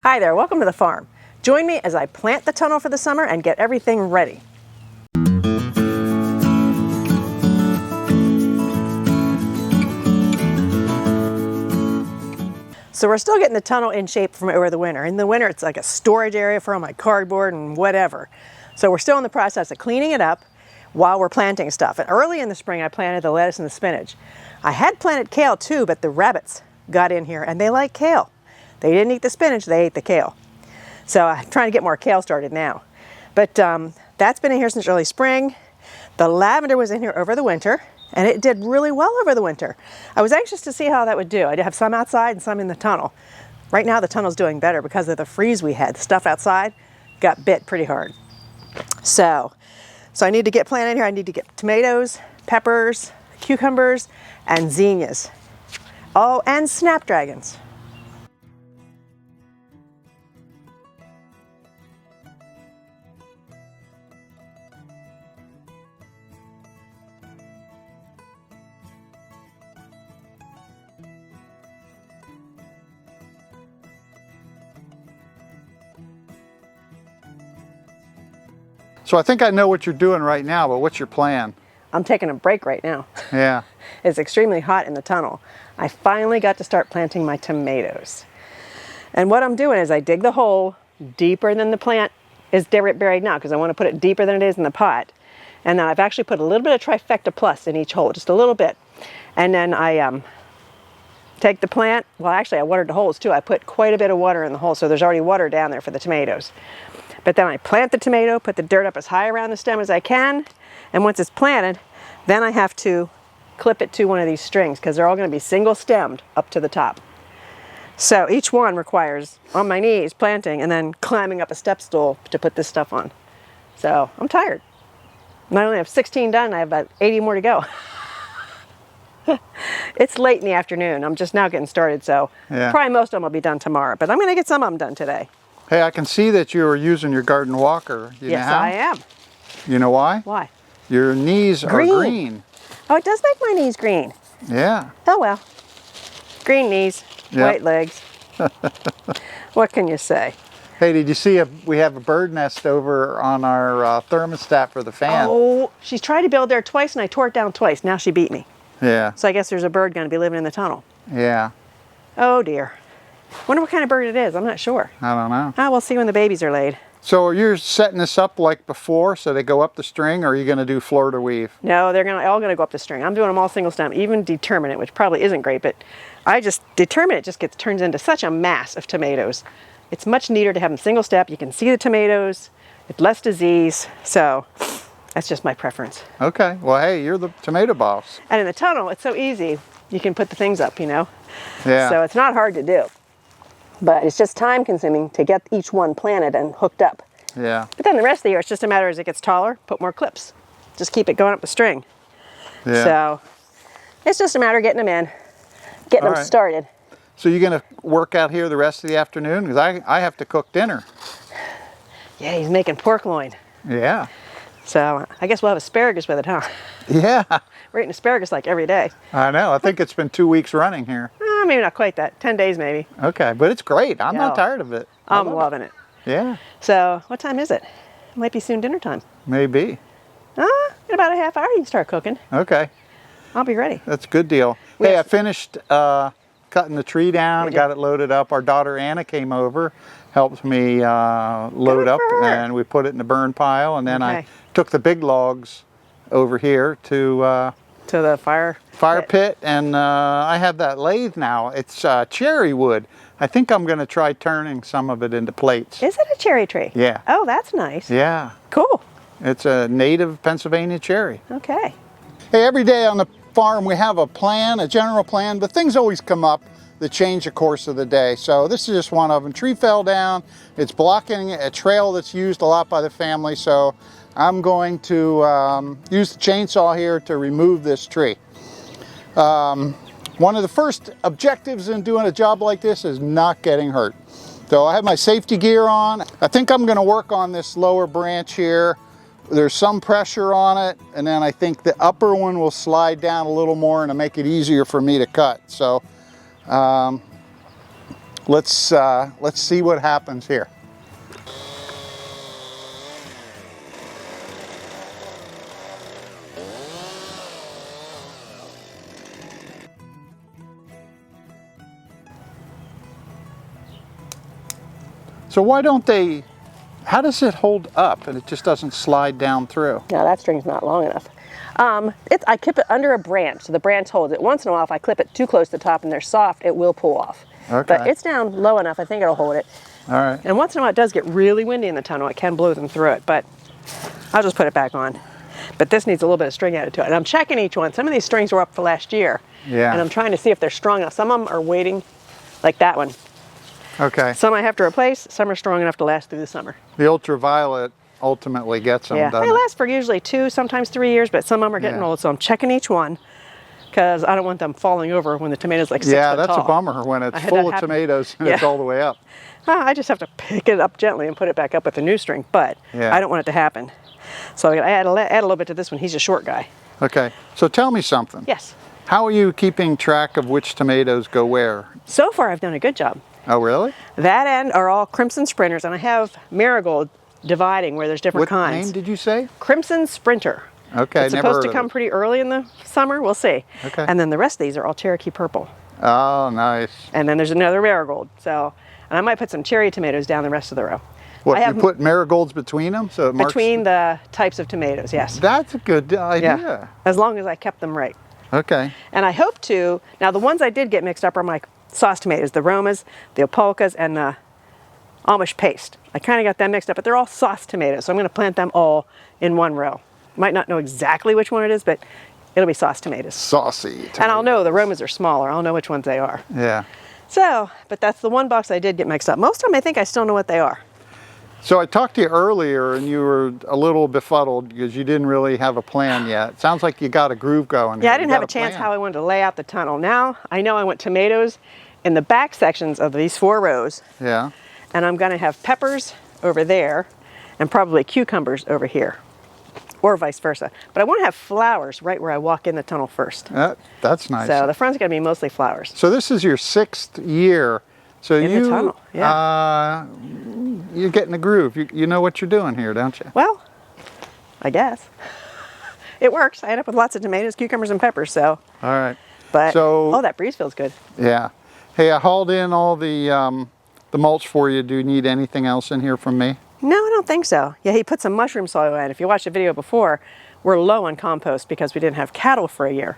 Hi there, welcome to the farm. Join me as I plant the tunnel for the summer and get everything ready. So we're still getting the tunnel in shape from over the winter. In the winter it's like a storage area for all my cardboard and whatever. So we're still in the process of cleaning it up while we're planting stuff. And early in the spring I planted the lettuce and the spinach. I had planted kale too, but the rabbits got in here and they like kale. They didn't eat the spinach, they ate the kale. So I'm trying to get more kale started now. But that's been in here since early spring. The lavender was in here over the winter, and it did really well over the winter. I was anxious to see how that would do. I did have some outside and some in the tunnel. Right now the tunnel's doing better because of the freeze we had. The stuff outside got bit pretty hard. So I need to get planted here. I need to get tomatoes, peppers, cucumbers, and zinnias. Oh, and snapdragons. So I think I know what you're doing right now, but what's your plan? I'm taking a break right now. Yeah. It's extremely hot in the tunnel. I finally got to start planting my tomatoes. And what I'm doing is I dig the hole deeper than the plant is buried now because I want to put it deeper than it is in the pot. And then I've actually put a little bit of trifecta plus in each hole, just a little bit. And then I take the plant, well actually I watered the holes too. I put quite a bit of water in the hole, so there's already water down there for the tomatoes. But then I plant the tomato, put the dirt up as high around the stem as I can, and once it's planted, then I have to clip it to one of these strings because they're all going to be single stemmed up to the top. So each one requires, on my knees, planting and then climbing up a step stool to put this stuff on. So I'm tired. I only have 16 done, I have about 80 more to go. It's late in the afternoon, I'm just now getting started, so probably most of them will be done tomorrow, but I'm going to get some of them done today. Hey, I can see that you are using your garden walker. Yes, I am. You know why? Why? Your knees are green. Oh, it does make my knees green. Yeah. Oh well. Green knees, white legs. What can you say? Hey, did you see we have a bird nest over on our thermostat for the fan? Oh, she's tried to build there twice and I tore it down twice. Now she beat me. Yeah. So I guess there's a bird going to be living in the tunnel. Yeah. Oh dear. Wonder what kind of bird it is. I'm not sure. I don't know. Ah, we'll see when the babies are laid. So are you setting this up like before so they go up the string, or are you going to do floor to weave? No, they're all going to go up the string. I'm doing them all single stem, even determinate, which probably isn't great, but I just determinate just turns into such a mass of tomatoes. It's much neater to have them single step. You can see the tomatoes, it's less disease, so that's just my preference. Okay, well hey, you're the tomato boss. And in the tunnel, it's so easy. You can put the things up, you know? Yeah. So it's not hard to do. But it's just time consuming to get each one planted and hooked up. Yeah. But then the rest of the year, it's just a matter as it gets taller, put more clips. Just keep it going up the string. Yeah. So it's just a matter of getting them in, getting them started. So you're going to work out here the rest of the afternoon? Because I have to cook dinner. Yeah, he's making pork loin. Yeah. So I guess we'll have asparagus with it, huh? Yeah. We're eating asparagus like every day. I know. I think it's been 2 weeks running here. Maybe not quite that. 10 days maybe. Okay, but it's great. I'm not tired of it. I'm loving it. Yeah. So what time is it? It might be soon dinner time. Maybe. In about a half hour you can start cooking. Okay. I'll be ready. That's a good deal. Hey, I finished cutting the tree down, got it loaded up. Our daughter Anna came over, helped me load up, and we put it in the burn pile, and then I took the big logs over here to the fire pit, and I have that lathe now. It's cherry wood. I think I'm going to try turning some of it into plates. Is it a cherry tree? Yeah. Oh, that's nice. Yeah. Cool. It's a native Pennsylvania cherry. Okay. Hey, every day on the farm we have a plan, a general plan, but things always come up that change the course of the day. So this is just one of them. Tree fell down. It's blocking a trail that's used a lot by the family, so I'm going to use the chainsaw here to remove this tree. One of the first objectives in doing a job like this is not getting hurt. So I have my safety gear on. I think I'm going to work on this lower branch here. There's some pressure on it, and then I think the upper one will slide down a little more and it'll make it easier for me to cut. So let's see what happens here. So why don't they, how does it hold up and it just doesn't slide down through? No, that string's not long enough. I clip it under a branch, so the branch holds it. Once in a while, if I clip it too close to the top and they're soft, it will pull off. Okay. But it's down low enough, I think it'll hold it. All right. And once in a while, it does get really windy in the tunnel. It can blow them through it, but I'll just put it back on. But this needs a little bit of string added to it. And I'm checking each one. Some of these strings were up for last year. Yeah. And I'm trying to see if they're strong enough. Some of them are waiting, like that one. Okay. Some I have to replace, some are strong enough to last through the summer. The ultraviolet ultimately gets them, Yeah, doesn't they it? last for usually 2, sometimes 3 years, but some of them are getting old, so I'm checking each one because I don't want them falling over when the tomato's like 6 Yeah, foot that's tall. a bummer when it's I had full that of happen. tomatoes and it's all the way up. I just have to pick it up gently and put it back up with the new string, but Yeah. I don't want it to happen. So I add a little bit to this one. He's a short guy. Okay, so tell me something. Yes. How are you keeping track of which tomatoes go where? So far, I've done a good job. Oh, really? That end are all Crimson Sprinters, and I have Marigold dividing where there's different What kinds. name did you say? Crimson Sprinter. Okay, It's never supposed heard to of come it. pretty early in the summer. We'll see. Okay. And then the rest of these are all Cherokee Purple. Oh, nice. And then there's another Marigold. So, and I might put some cherry tomatoes down the rest of the row. What, I have you put marigolds between them so it marks? between the types of tomatoes, yes. That's a good idea. Yeah. As long as I kept them right. Okay. And I hope to, now the ones I did get mixed up are my sauce tomatoes, the Romas, the Opolkas, and the Amish paste. I kind of got them mixed up, but they're all sauce tomatoes, so I'm going to plant them all in one row. Might not know exactly which one it is, but it'll be sauce tomatoes. Saucy tomatoes. And I'll know the Romas are smaller. I'll know which ones they are. Yeah. So, but that's the one box I did get mixed up. Most of them I think I still know what they are. So I talked to you earlier and you were a little befuddled because you didn't really have a plan yet. Sounds like you got a groove going. Yeah, here. I didn't You have a got chance plan. how I wanted to lay out the tunnel. Now I know I want tomatoes in the back sections of these 4 rows, Yeah. and I'm going to have peppers over there and probably cucumbers over here, or vice versa. But I want to have flowers right where I walk in the tunnel first. That's nice. So the front's going to be mostly flowers. So this is your 6th year. So In the tunnel, you're getting a groove. You know what you're doing here, don't you? Well, I guess. It works. I end up with lots of tomatoes, cucumbers, and peppers, so. All right. But, So- oh, that breeze feels good. Yeah. Hey, I hauled in all the mulch for you. Do you need anything else in here from me? No, I don't think so. Yeah, he put some mushroom soil in. If you watched the video before, we're low on compost because we didn't have cattle for a year.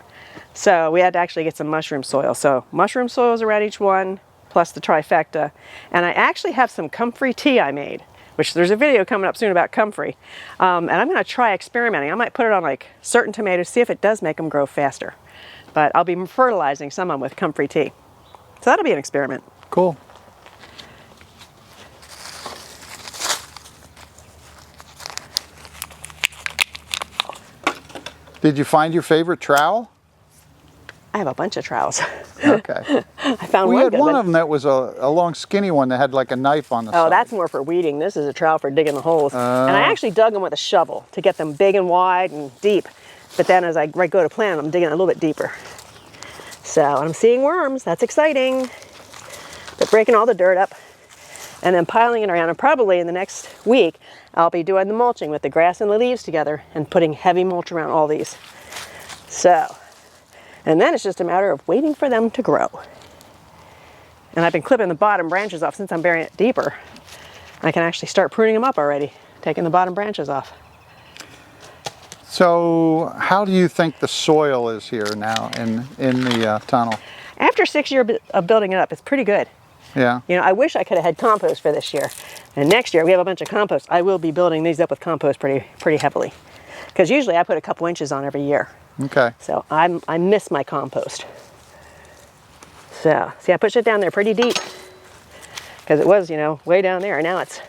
So we had to actually get some mushroom soil. So mushroom soils around each one, plus the trifecta. And I actually have some comfrey tea I made, which there's a video coming up soon about comfrey. And I'm going to try experimenting. I might put it on like certain tomatoes, see if it does make them grow faster. But I'll be fertilizing some of them with comfrey tea. So that'll be an experiment. Cool. Did you find your favorite trowel? I have a bunch of trowels. Okay. I found We one had good one one. of them that was a long skinny one that had like a knife on the side. Oh, that's more for weeding. This is a trowel for digging the holes. And I actually dug them with a shovel to get them big and wide and deep. But then as I go to plant them, I'm digging a little bit deeper. So I'm seeing worms. That's exciting. But breaking all the dirt up and then piling it around. And probably in the next week, I'll be doing the mulching with the grass and the leaves together and putting heavy mulch around all these. So, and then it's just a matter of waiting for them to grow. And I've been clipping the bottom branches off since I'm burying it deeper. I can actually start pruning them up already, taking the bottom branches off. So how do you think the soil is here now in the tunnel? After 6 years of building it up, it's pretty good. Yeah. You know, I wish I could have had compost for this year. And next year we have a bunch of compost. I will be building these up with compost pretty heavily. Because usually I put a couple inches on every year. Okay. So I miss my compost. So, see, I pushed it down there pretty deep. Because it was, you know, way down there. Now it's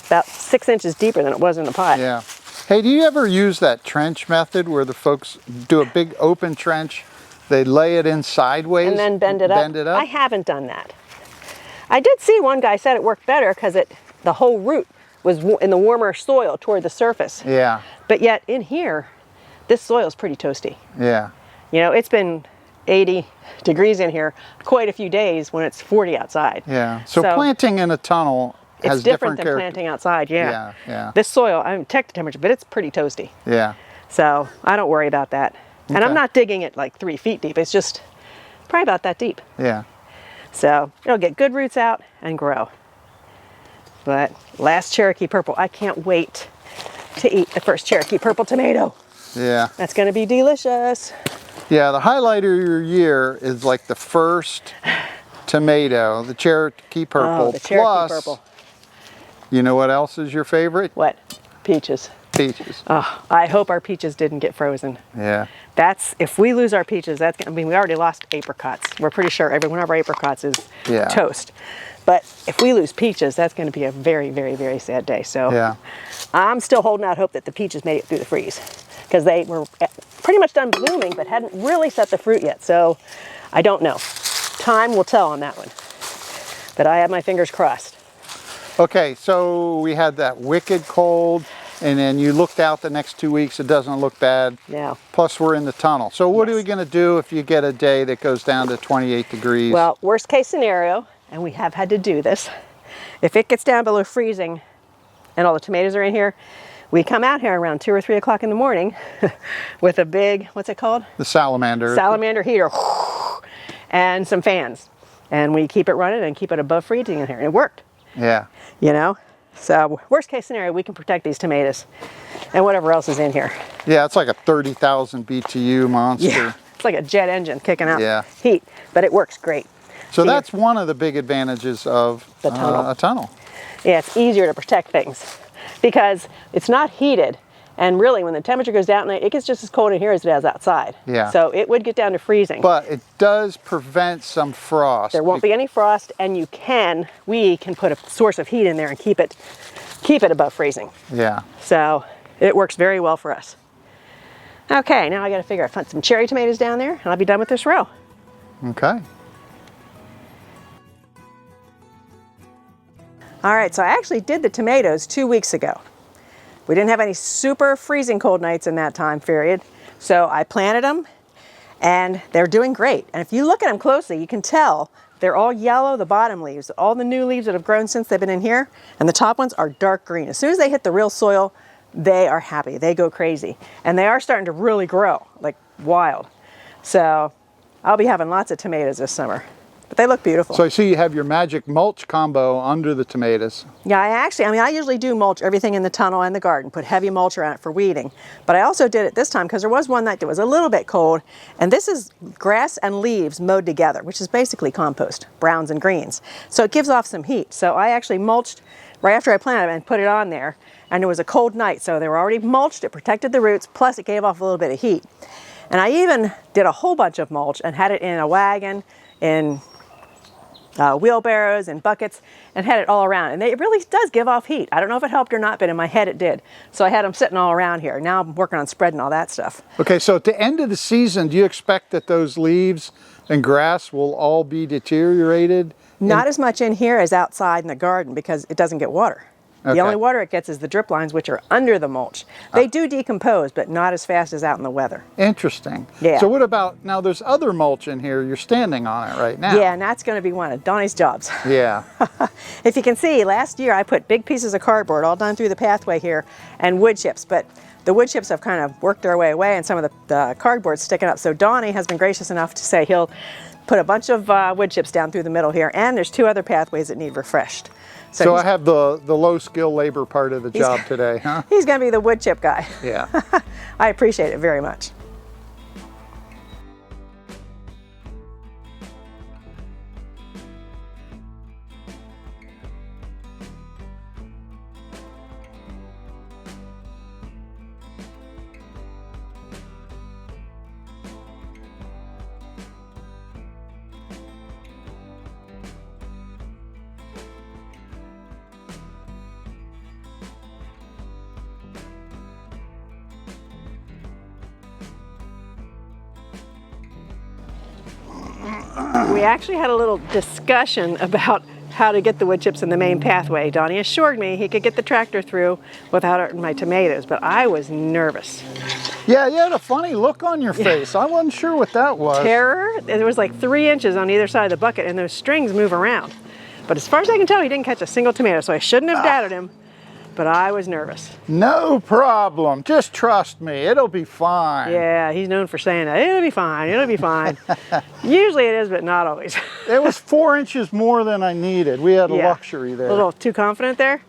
about 6 inches deeper than it was in the pot. Yeah. Hey, do you ever use that trench method where the folks do a big open trench, they lay it in sideways? And then bend it up? Bend it up? I haven't done that. I did see one guy said it worked better because the whole root was in the warmer soil toward the surface. Yeah. But yet in here, this soil is pretty toasty. Yeah. You know, it's been 80 degrees in here quite a few days when it's 40 outside. Yeah. So planting in a tunnel has it's different than character. planting outside. Yeah. Yeah. This soil, I haven't checked the temperature, but it's pretty toasty. Yeah. So I don't worry about that. And I'm not digging it like 3 feet deep. It's just probably about that deep. Yeah. So it'll get good roots out and grow. But last Cherokee Purple, I can't wait to eat the first Cherokee Purple tomato. Yeah. That's gonna be delicious. Yeah, the highlight of your year is like the first tomato, the Cherokee Purple. Oh, the Cherokee Plus, Purple. You know what else is your favorite? What? Peaches. Peaches. Oh, I hope our peaches didn't get frozen. Yeah. That's, if we lose our peaches, that's, I mean, we already lost apricots. We're pretty sure every one of our apricots is toast. But if we lose peaches, that's going to be a very, very, very sad day. So I'm still holding out hope that the peaches made it through the freeze, because they were pretty much done blooming, but hadn't really set the fruit yet. So I don't know. Time will tell on that one. But I have my fingers crossed. Okay, so we had that wicked cold, and then you looked out the next 2 weeks. It doesn't look bad. Yeah. Plus, we're in the tunnel. So what are we going to do if you get a day that goes down to 28 degrees? Well, worst case scenario, and we have had to do this, if it gets down below freezing and all the tomatoes are in here, we come out here around 2 or 3 o'clock in the morning with a big, what's it called? The salamander. Salamander heater and some fans. And we keep it running and keep it above freezing in here. And it worked. Yeah. You know? So worst case scenario, we can protect these tomatoes and whatever else is in here. Yeah, it's like a 30,000 BTU monster. Yeah, it's like a jet engine kicking out heat, but it works great. So that's one of the big advantages of the tunnel. A tunnel. Yeah, it's easier to protect things because it's not heated. And really, when the temperature goes down at night, it gets just as cold in here as it is outside. Yeah. So it would get down to freezing. But it does prevent some frost. There won't be any frost, and we can put a source of heat in there and keep it above freezing. Yeah. So it works very well for us. Okay, now I got to figure out, find some cherry tomatoes down there, and I'll be done with this row. Okay. All right, so I actually did the tomatoes 2 weeks ago. We didn't have any super freezing cold nights in that time period. So I planted them and they're doing great. And if you look at them closely, you can tell they're all yellow, the bottom leaves. All the new leaves that have grown since they've been in here, and the top ones are dark green. As soon as they hit the real soil, they are happy. They go crazy. And they are starting to really grow, like wild. So I'll be having lots of tomatoes this summer. But they look beautiful. So I see you have your magic mulch combo under the tomatoes. Yeah, I usually do mulch everything in the tunnel and the garden, put heavy mulch around it for weeding. But I also did it this time because there was one night that was a little bit cold, and this is grass and leaves mowed together, which is basically compost, browns and greens. So it gives off some heat. So I actually mulched right after I planted them and put it on there, and it was a cold night, so they were already mulched, it protected the roots, plus it gave off a little bit of heat. And I even did a whole bunch of mulch and had it in a wagon, in wheelbarrows and buckets, and had it all around. And it really does give off heat. I don't know if it helped or not, but in my head it did. So I had them sitting all around here. Now I'm working on spreading all that stuff. Okay, so at the end of the season, do you expect that those leaves and grass will all be deteriorated? Not as much in here as outside in the garden because it doesn't get water. The only water it gets is the drip lines, which are under the mulch. They do decompose, but not as fast as out in the weather. Interesting. Yeah. So what about, now there's other mulch in here, you're standing on it right now. Yeah, and that's going to be one of Donnie's jobs. Yeah. If you can see, last year I put big pieces of cardboard all done through the pathway here and wood chips, but the wood chips have kind of worked their way away and some of the cardboard's sticking up. So Donnie has been gracious enough to say he'll put a bunch of wood chips down through the middle here, and there's 2 other pathways that need refreshed. So I have the low skill labor part of the job today, huh? He's going to be the wood chip guy. Yeah. I appreciate it very much. We actually had a little discussion about how to get the wood chips in the main pathway. Donnie assured me he could get the tractor through without hurting my tomatoes, but I was nervous. Yeah, you had a funny look on your face. I wasn't sure what that was. Terror. There was like 3 inches on either side of the bucket, and those strings move around. But as far as I can tell, he didn't catch a single tomato, so I shouldn't have doubted him, but I was nervous. No problem. Just trust me. It'll be fine. Yeah, he's known for saying that. It'll be fine. It'll be fine. Usually it is, but not always. It was 4 inches more than I needed. We had Yeah. luxury there. A little too confident there.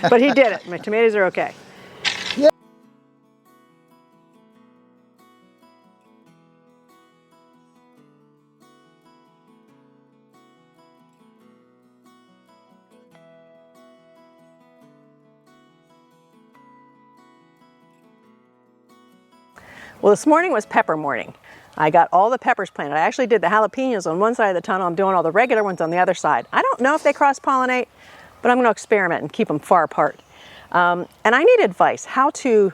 But he did it. My tomatoes are okay. Yeah. Well, this morning was pepper morning. I got all the peppers planted. I actually did the jalapenos on one side of the tunnel. I'm doing all the regular ones on the other side. I don't know if they cross-pollinate, but I'm going to experiment and keep them far apart. And I need advice how to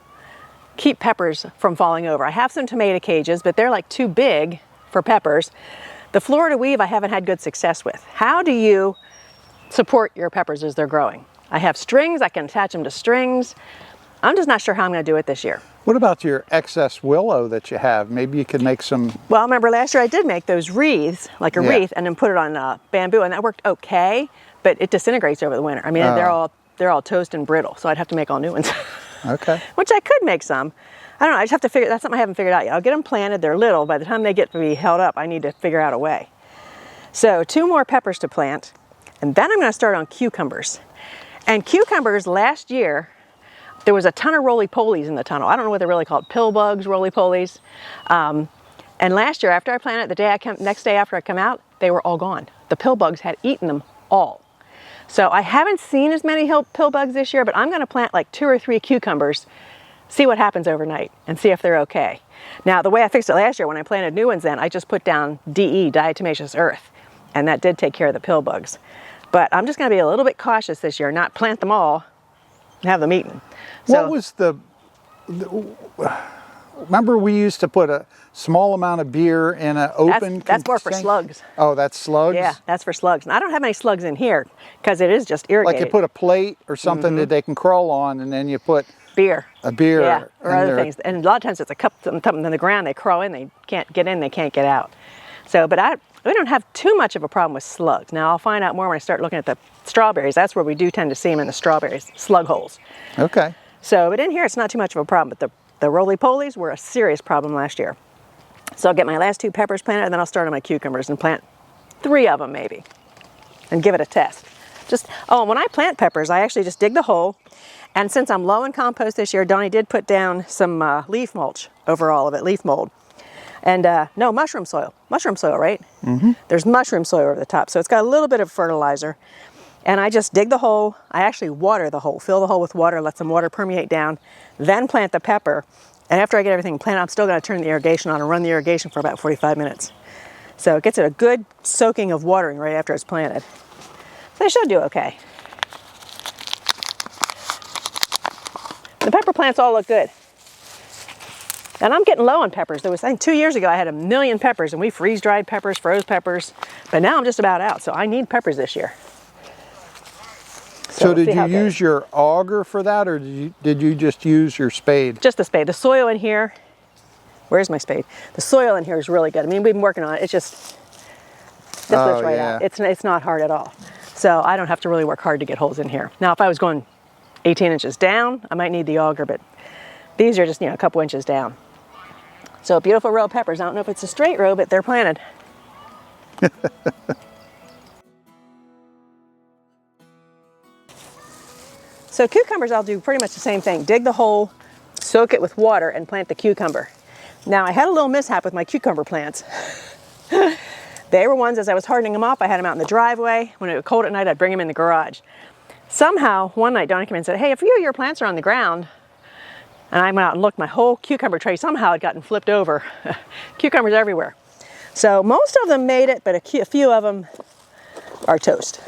keep peppers from falling over. I have some tomato cages, but they're like too big for peppers. The Florida weave I haven't had good success with. How do you support your peppers as they're growing? I have strings. I can attach them to strings. I'm just not sure how I'm going to do it this year. What about your excess willow that you have? Maybe you could make some... Well, remember last year I did make those wreaths, like a wreath, and then put it on bamboo, and that worked okay, but it disintegrates over the winter. I mean, they're all toast and brittle, so I'd have to make all new ones. Okay. Which I could make some. I don't know, I just have to figure, that's something I haven't figured out yet. I'll get them planted, they're little. By the time they get to be held up, I need to figure out a way. So 2 more peppers to plant, and then I'm going to start on cucumbers. And cucumbers last year, there was a ton of roly-polies in the tunnel. I don't know what they're really called, pill bugs, roly-polies. And last year, after I planted, next day after I come out, they were all gone. The pill bugs had eaten them all. So I haven't seen as many pill bugs this year, but I'm going to plant like 2 or 3 cucumbers, see what happens overnight, and see if they're okay. Now, the way I fixed it last year, when I planted new ones then, I just put down DE, diatomaceous earth, and that did take care of the pill bugs. But I'm just going to be a little bit cautious this year, not plant them all and have them eaten. So, what was remember we used to put a small amount of beer in an open that's more for container? slugs. Oh, that's slugs? Yeah, that's for slugs. And I don't have any slugs in here because it is just irrigated. Like you put a plate or something that they can crawl on, and then you put beer. A beer. Yeah, or in other there. things. And a lot of times it's a cup, something in the ground, they crawl in, they can't get in, they can't get out. So, but we don't have too much of a problem with slugs. Now I'll find out more when I start looking at the strawberries. That's where we do tend to see them in the strawberries, slug holes. Okay. So, but in here it's not too much of a problem, but the roly-polies were a serious problem last year. So I'll get my last 2 peppers planted, and then I'll start on my cucumbers and plant 3 of them maybe, and give it a test. When I plant peppers, I actually just dig the hole, and since I'm low in compost this year, Donnie did put down some leaf mulch over all of it, leaf mold. And no, mushroom soil, right? Mm-hmm. There's mushroom soil over the top, so it's got a little bit of fertilizer. And I just dig the hole. I actually water the hole, fill the hole with water, let some water permeate down, then plant the pepper. And after I get everything planted, I'm still going to turn the irrigation on and run the irrigation for about 45 minutes. So it gets it a good soaking of watering right after it's planted. So they should do okay. The pepper plants all look good. And I'm getting low on peppers. I think 2 years ago I had 1 million peppers, and we freeze-dried peppers, froze peppers. But now I'm just about out, so I need peppers this year. So did you use your auger for that, or did you just use your spade? Just the spade. The soil in here, where's my spade? The soil in here is really good. I mean, we've been working on it. It's just, this lifts right out. It's not hard at all. So I don't have to really work hard to get holes in here. Now, if I was going 18 inches down, I might need the auger, but these are just, a couple inches down. So a beautiful row of peppers. I don't know if it's a straight row, but they're planted. So cucumbers, I'll do pretty much the same thing. Dig the hole, soak it with water, and plant the cucumber. Now, I had a little mishap with my cucumber plants. They were ones, as I was hardening them up, I had them out in the driveway. When it was cold at night, I'd bring them in the garage. Somehow, one night, Donnie came in and said, hey, a few of your plants are on the ground. And I went out and looked, my whole cucumber tray somehow had gotten flipped over. Cucumbers everywhere. So most of them made it, but a few of them are toast.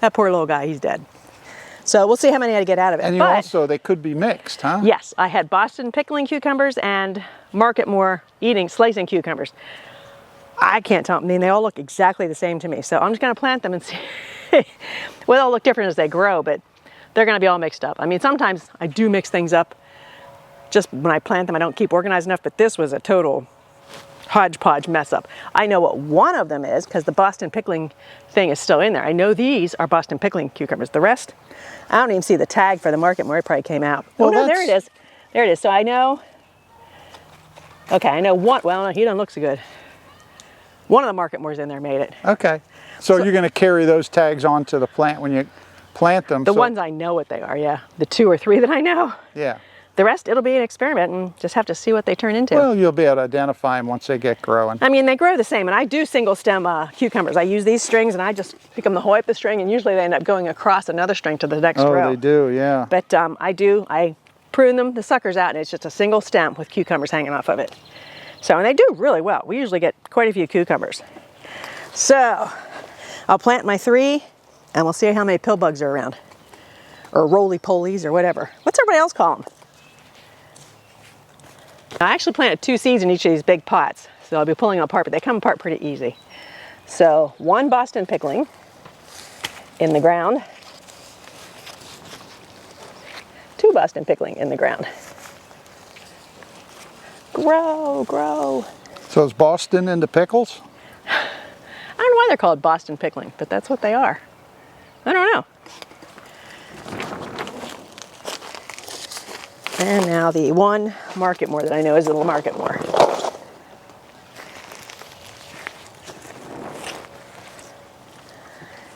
That poor little guy, he's dead. So we'll see how many I get out of it. And also, they could be mixed, huh? Yes, I had Boston pickling cucumbers and Market Moore slicing cucumbers. I can't tell. I mean, they all look exactly the same to me. So I'm just going to plant them and see. Well, they'll look different as they grow, but they're going to be all mixed up. I mean, sometimes I do mix things up just when I plant them, I don't keep organized enough, but this was a total hodgepodge mess up. I know what one of them is because the Boston pickling thing is still in there. I know these are Boston pickling cucumbers. The rest, I don't even see the tag for the market more. It probably came out. Well, oh no, there it is. There it is. So I know, okay, I know one, well, no, he doesn't look so good. One of the market mores in there made it. Okay. So you're going to carry those tags onto the plant when you plant them? The ones I know what they are, yeah. The 2 or 3 that I know. Yeah. The rest, it'll be an experiment and just have to see what they turn into. Well, you'll be able to identify them once they get growing. I mean, they grow the same, and I do single stem cucumbers. I use these strings, and I just pick them the whole way up the string, and usually they end up going across another string to the next row. Oh, they do, yeah. But I prune them, the suckers out, and it's just a single stem with cucumbers hanging off of it. So, and they do really well. We usually get quite a few cucumbers. So, I'll plant my 3, and we'll see how many pill bugs are around. Or roly-polies, or whatever. What's everybody else call them? I actually planted 2 seeds in each of these big pots, so I'll be pulling them apart, but they come apart pretty easy. So 1 Boston pickling in the ground, 2 Boston pickling in the ground. Grow, grow. So is Boston into pickles? I don't know why they're called Boston pickling, but that's what they are. I don't know. And now the 1 market more that I know is a little market more.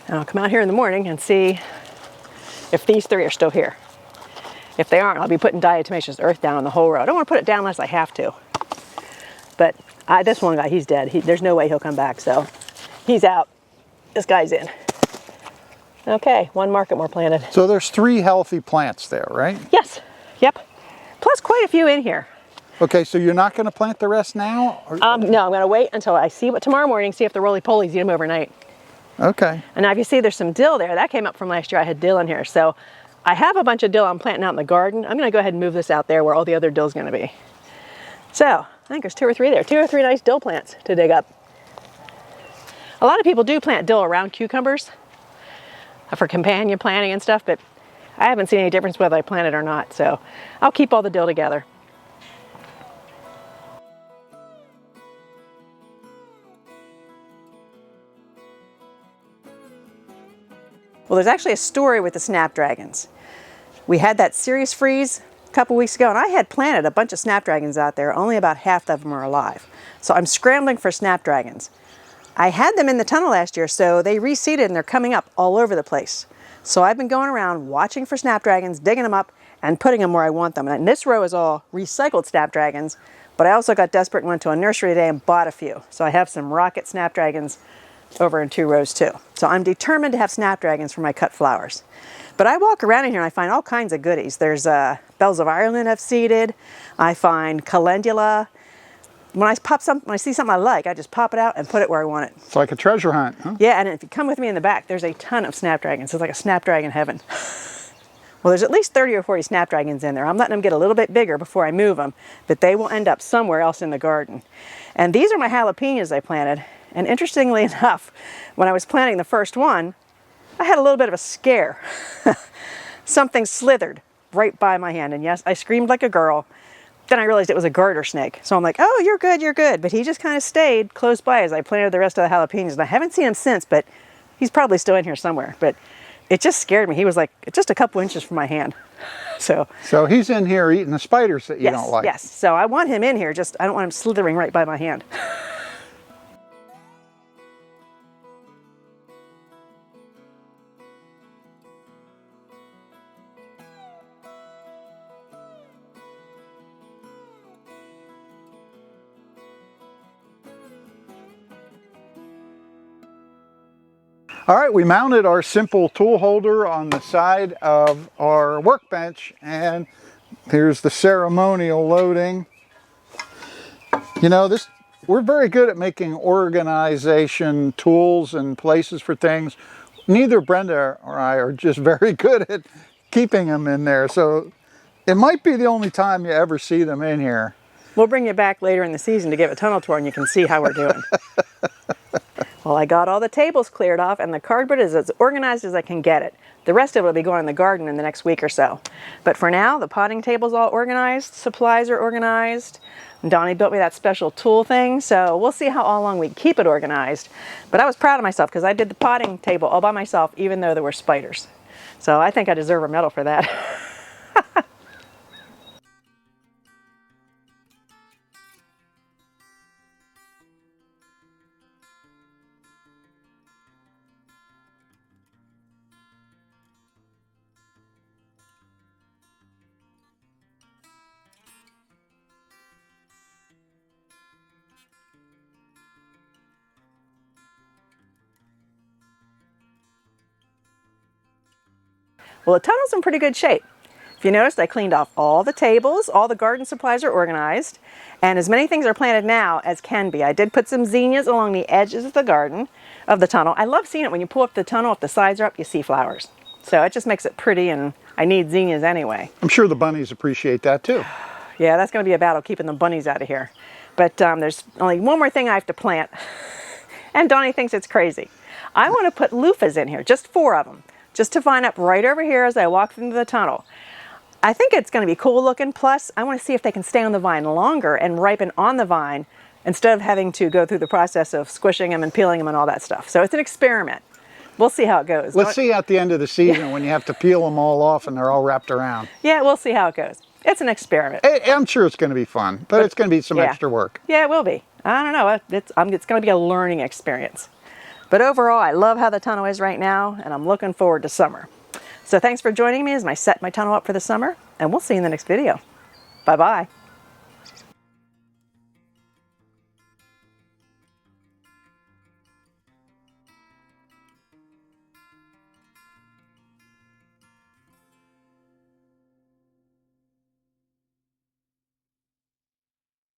And I'll come out here in the morning and see if these 3 are still here. If they aren't, I'll be putting diatomaceous earth down on the whole row. I don't want to put it down unless I have to. But this one guy, he's dead. There's no way he'll come back, so he's out. This guy's in. Okay, 1 market more planted. So there's 3 healthy plants there, right? Yes, yep. Plus quite a few in here. Okay, so you're not going to plant the rest now? Or? No, I'm going to wait until I see what tomorrow morning, see if the roly-polies eat them overnight. Okay. And now if you see there's some dill there, that came up from last year. I had dill in here. So I have a bunch of dill I'm planting out in the garden. I'm going to go ahead and move this out there where all the other dill is going to be. So I think there's 2 or 3 there. 2 or 3 nice dill plants to dig up. A lot of people do plant dill around cucumbers for companion planting and stuff, but I haven't seen any difference whether I plant it or not. So I'll keep all the dill together. Well, there's actually a story with the snapdragons. We had that serious freeze a couple weeks ago, and I had planted a bunch of snapdragons out there. Only about half of them are alive. So I'm scrambling for snapdragons. I had them in the tunnel last year, so they reseeded and they're coming up all over the place. So I've been going around watching for snapdragons, digging them up, and putting them where I want them. And this row is all recycled snapdragons, but I also got desperate and went to a nursery today and bought a few. So I have some rocket snapdragons over in 2 rows too. So I'm determined to have snapdragons for my cut flowers. But I walk around in here and I find all kinds of goodies. There's bells of Ireland I've seeded. I find calendula. When I see something I like, I just pop it out and put it where I want it. It's like a treasure hunt, huh? Yeah, and if you come with me in the back, there's a ton of snapdragons. It's like a snapdragon heaven. Well, there's at least 30 or 40 snapdragons in there. I'm letting them get a little bit bigger before I move them, but they will end up somewhere else in the garden. And these are my jalapenos I planted. And interestingly enough, when I was planting the first one, I had a little bit of a scare. Something slithered right by my hand. And yes, I screamed like a girl. Then I realized it was a garter snake. So I'm like, oh, you're good, you're good. But he just kind of stayed close by as I planted the rest of the jalapenos. And I haven't seen him since, but he's probably still in here somewhere. But it just scared me. He was like just a couple inches from my hand. So he's in here eating the spiders that you don't like. Yes, so I want him in here, I don't want him slithering right by my hand. All right, we mounted our simple tool holder on the side of our workbench, and here's the ceremonial loading. You know, we're very good at making organization tools and places for things. Neither Brenda or I are just very good at keeping them in there, so it might be the only time you ever see them in here. We'll bring you back later in the season to give a tunnel tour and you can see how we're doing. Well, I got all the tables cleared off and the cardboard is as organized as I can get it. The rest of it will be going in the garden in the next week or so. But for now, the potting table's all organized, supplies are organized. Donnie built me that special tool thing, so we'll see how long we keep it organized. But I was proud of myself because I did the potting table all by myself, even though there were spiders. So I think I deserve a medal for that. Well, the tunnel's in pretty good shape. If you noticed, I cleaned off all the tables, all the garden supplies are organized, and as many things are planted now as can be. I did put some zinnias along the edges of the garden, of the tunnel. I love seeing it when you pull up the tunnel, if the sides are up, you see flowers. So it just makes it pretty, and I need zinnias anyway. I'm sure the bunnies appreciate that too. Yeah, that's going to be a battle keeping the bunnies out of here. But there's only one more thing I have to plant, and Donnie thinks it's crazy. I want to put loofahs in here, just 4 of them. Just to vine up right over here as I walk into the tunnel. I think it's going to be cool looking, plus I want to see if they can stay on the vine longer and ripen on the vine instead of having to go through the process of squishing them and peeling them and all that stuff. So it's an experiment. We'll see how it goes. Let's see at the end of the season when you have to peel them all off and they're all wrapped around. Yeah, we'll see how it goes. It's an experiment. I'm sure it's going to be fun, but it's going to be some extra work. Yeah, it will be. I don't know. It's going to be a learning experience. But overall, I love how the tunnel is right now, and I'm looking forward to summer. So thanks for joining me as I set my tunnel up for the summer, and we'll see you in the next video. Bye-bye.